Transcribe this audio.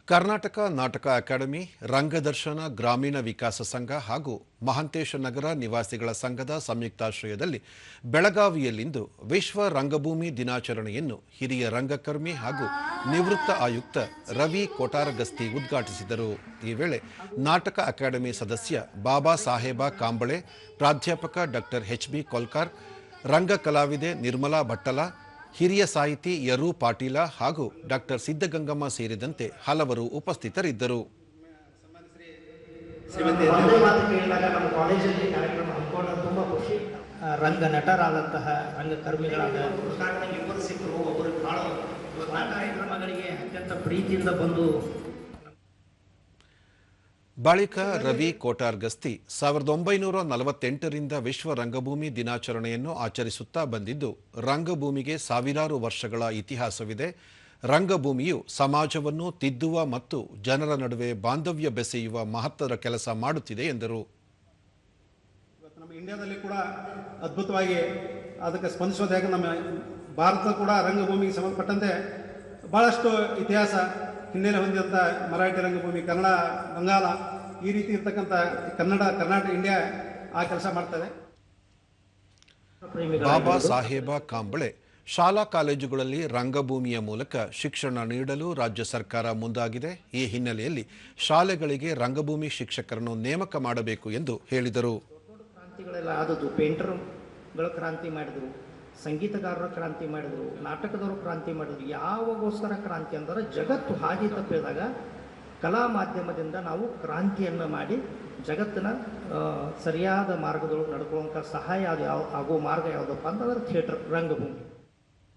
ಕರ್ನಾಟಕ ನಾಟಕ ಅಕಾಡೆಮಿ, ರಂಗದರ್ಶನ ಗ್ರಾಮೀಣ ವಿಕಾಸ ಸಂಘ ಹಾಗೂ ಮಹಾಂತೇಶ ನಗರ ನಿವಾಸಿಗಳ ಸಂಘದ ಸಂಯುಕ್ತಾಶ್ರಯದಲ್ಲಿ ಬೆಳಗಾವಿಯಲ್ಲಿಂದು ವಿಶ್ವ ರಂಗಭೂಮಿ ದಿನಾಚರಣೆಯನ್ನು ಹಿರಿಯ ರಂಗಕರ್ಮಿ ಹಾಗೂ ನಿವೃತ್ತ ಆಯುಕ್ತ ರವಿ ಕೊಟಾರಗಸ್ತಿ ಉದ್ಘಾಟಿಸಿದರು. ಈ ವೇಳೆ ನಾಟಕ ಅಕಾಡೆಮಿ ಸದಸ್ಯ ಬಾಬಾ ಸಾಹೇಬ ಕಾಂಬಳೆ, ಪ್ರಾಧ್ಯಾಪಕ ಡಾಕ್ಟರ್ ಎಚ್.ಬಿ. ಕೊಲ್ಕಾರ್, ರಂಗ ಕಲಾವಿದೆ ನಿರ್ಮಲಾ ಭಟ್ಟಲ, ಹಿರಿಯ ಸಾಹಿತಿ ಯರು ಪಾಟೀಲ ಹಾಗೂ ಡಾಕ್ಟರ್ ಸಿದ್ದಗಂಗಮ್ಮ ಸೇರಿದಂತೆ ಹಲವರು ಉಪಸ್ಥಿತರಿದ್ದರು. ರಂಗ ನಟರಾದಂತಹ ರಂಗಕರ್ಮಿಗಳಾದ ಕಾರ್ಯಕ್ರಮಗಳಿಗೆ ಅತ್ಯಂತ ಪ್ರೀತಿಯಿಂದ ಬಂದು ಬಳಿಕ ರವಿ ಕೋಟಾರ್ಗಸ್ತಿ 1948ರಿಂದ ವಿಶ್ವ ರಂಗಭೂಮಿ ದಿನಾಚರಣೆಯನ್ನು ಆಚರಿಸುತ್ತಾ ಬಂದಿದ್ದು, ರಂಗಭೂಮಿಗೆ ಸಾವಿರಾರು ವರ್ಷಗಳ ಇತಿಹಾಸವಿದೆ. ರಂಗಭೂಮಿಯು ಸಮಾಜವನ್ನು ತಿದ್ದುವ ಮತ್ತು ಜನರ ನಡುವೆ ಬಾಂಧವ್ಯ ಬೆಸೆಯುವ ಮಹತ್ವದ ಕೆಲಸ ಮಾಡುತ್ತಿದೆ ಎಂದರು. ನಮ್ಮ ಇಂಡಿಯಾದಲ್ಲಿ ಕೂಡ ಅದ್ಭುತವಾಗಿ ಅದಕ್ಕೆ ಸ್ಪಂದಿಸೋದು ಹೇಗೆ, ನಮ್ಮ ಭಾರತ ಕೂಡ ರಂಗಭೂಮಿಗೆ ಸಂಬಂಧಪಟ್ಟಂತೆ ಬಹಳಷ್ಟು ಇತಿಹಾಸ ಹಿನ್ನೆಲೆ ಹೊಂದಿದಂಥ ಮರಾಠಿ ರಂಗಭೂಮಿ, ಕನ್ನಡ, ಬಂಗಾಳ, ಈ ರೀತಿ ಇರ್ತಕ್ಕಂಥ ಕರ್ನಾಟಕ, ಇಂಡಿಯಾ ಆ ಕೆಲಸ ಮಾಡ್ತದೆ. ಬಾಬಾ ಸಾಹೇಬ ಕಾಂಬಳೆ, ಶಾಲಾ ಕಾಲೇಜುಗಳಲ್ಲಿ ರಂಗಭೂಮಿಯ ಮೂಲಕ ಶಿಕ್ಷಣ ನೀಡಲು ರಾಜ್ಯ ಸರ್ಕಾರ ಮುಂದಾಗಿದೆ. ಈ ಹಿನ್ನೆಲೆಯಲ್ಲಿ ಶಾಲೆಗಳಿಗೆ ರಂಗಭೂಮಿ ಶಿಕ್ಷಕರನ್ನು ನೇಮಕ ಮಾಡಬೇಕು ಎಂದು ಹೇಳಿದರು. ಕ್ರಾಂತಿಗಳೆಲ್ಲ ಆದದ್ದು, ಪೇಂಟರ್ಗಳ ಕ್ರಾಂತಿ ಮಾಡಿದರು, ಸಂಗೀತಗಾರರ ಕ್ರಾಂತಿ ಮಾಡಿದರು, ನಾಟಕದವರು ಕ್ರಾಂತಿ ಮಾಡಿದರು. ಯಾವಾಗೋಸ್ಕರ ಕ್ರಾಂತಿ ಅಂದರೆ ಜಗತ್ತು ಹಾದಿ ತಪ್ಪಿದಾಗ ಕಲಾ ಮಾಧ್ಯಮದಿಂದ ನಾವು ಕ್ರಾಂತಿಯನ್ನು ಮಾಡಿ ಜಗತ್ತಿನ ಸರಿಯಾದ ಮಾರ್ಗದೊಳಗೆ ನಡ್ಕೊಳ್ಳುವಂಥ ಸಹಾಯ ಆಗೋ ಮಾರ್ಗ ಯಾವುದಪ್ಪ ಅಂತಂದ್ರೆ ಥಿಯೇಟರ್, ರಂಗಭೂಮಿ.